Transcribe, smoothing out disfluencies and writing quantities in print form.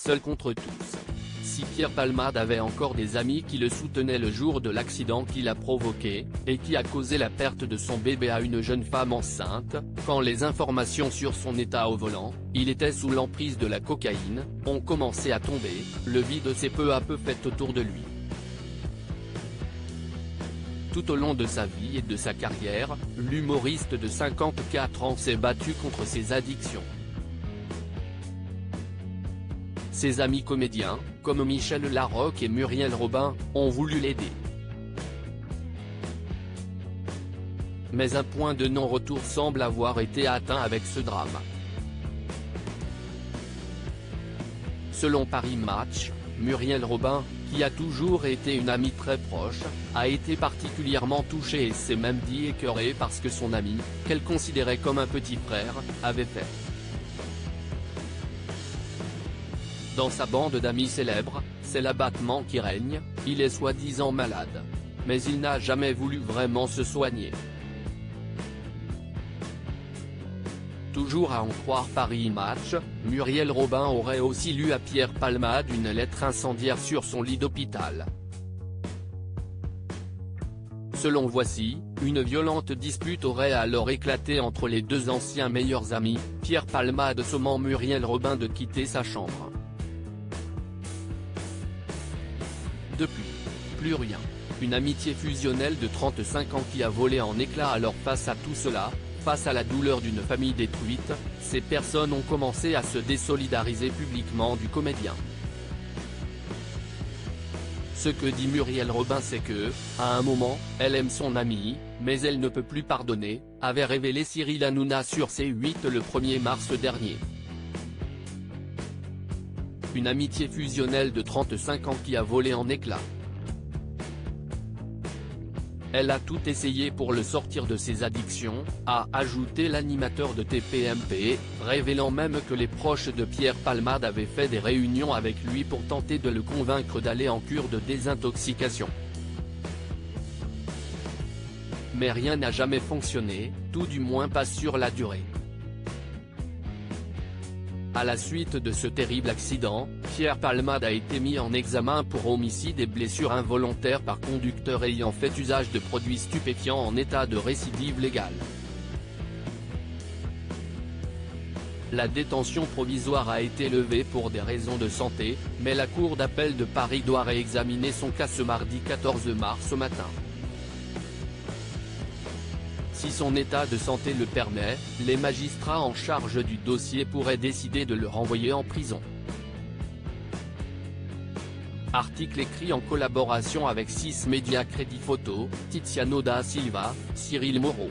seul contre tous. Si Pierre Palmade avait encore des amis qui le soutenaient le jour de l'accident qu'il a provoqué, et qui a causé la perte de son bébé à une jeune femme enceinte, quand les informations sur son état au volant, il était sous l'emprise de la cocaïne, ont commencé à tomber, le vide s'est peu à peu fait autour de lui. Tout au long de sa vie et de sa carrière, l'humoriste de 54 ans s'est battu contre ses addictions. Ses amis comédiens, comme Michel Larocque et Muriel Robin, ont voulu l'aider. Mais un point de non-retour semble avoir été atteint avec ce drame. Selon Paris Match, Muriel Robin, qui a toujours été une amie très proche, a été particulièrement touchée et s'est même dit écœurée par ce que son ami, qu'elle considérait comme un petit frère, avait fait. Dans sa bande d'amis célèbres, c'est l'abattement qui règne, il est soi-disant malade. Mais il n'a jamais voulu vraiment se soigner. Toujours à en croire Paris Match, Muriel Robin aurait aussi lu à Pierre Palmade une lettre incendiaire sur son lit d'hôpital. Selon Voici, une violente dispute aurait alors éclaté entre les deux anciens meilleurs amis, Pierre Palmade sommant Muriel Robin de quitter sa chambre. Depuis, plus rien. Une amitié fusionnelle de 35 ans qui a volé en éclats. Alors face à tout cela, face à la douleur d'une famille détruite, ces personnes ont commencé à se désolidariser publiquement du comédien. Ce que dit Muriel Robin, c'est que, à un moment, elle aime son ami, mais elle ne peut plus pardonner, avait révélé Cyril Hanouna sur C8 le 1er mars dernier. Une amitié fusionnelle de 35 ans qui a volé en éclats. Elle a tout essayé pour le sortir de ses addictions, a ajouté l'animateur de TPMP, révélant même que les proches de Pierre Palmade avaient fait des réunions avec lui pour tenter de le convaincre d'aller en cure de désintoxication. Mais rien n'a jamais fonctionné, tout du moins pas sur la durée. À la suite de ce terrible accident, Pierre Palmade a été mis en examen pour homicide et blessure involontaire par conducteur ayant fait usage de produits stupéfiants en état de récidive légale. La détention provisoire a été levée pour des raisons de santé, mais la Cour d'appel de Paris doit réexaminer son cas ce mardi 14 mars au matin. Si son état de santé le permet, les magistrats en charge du dossier pourraient décider de le renvoyer en prison. Article écrit en collaboration avec 6 médias Crédit Photo, Tiziano da Silva, Cyril Moreau.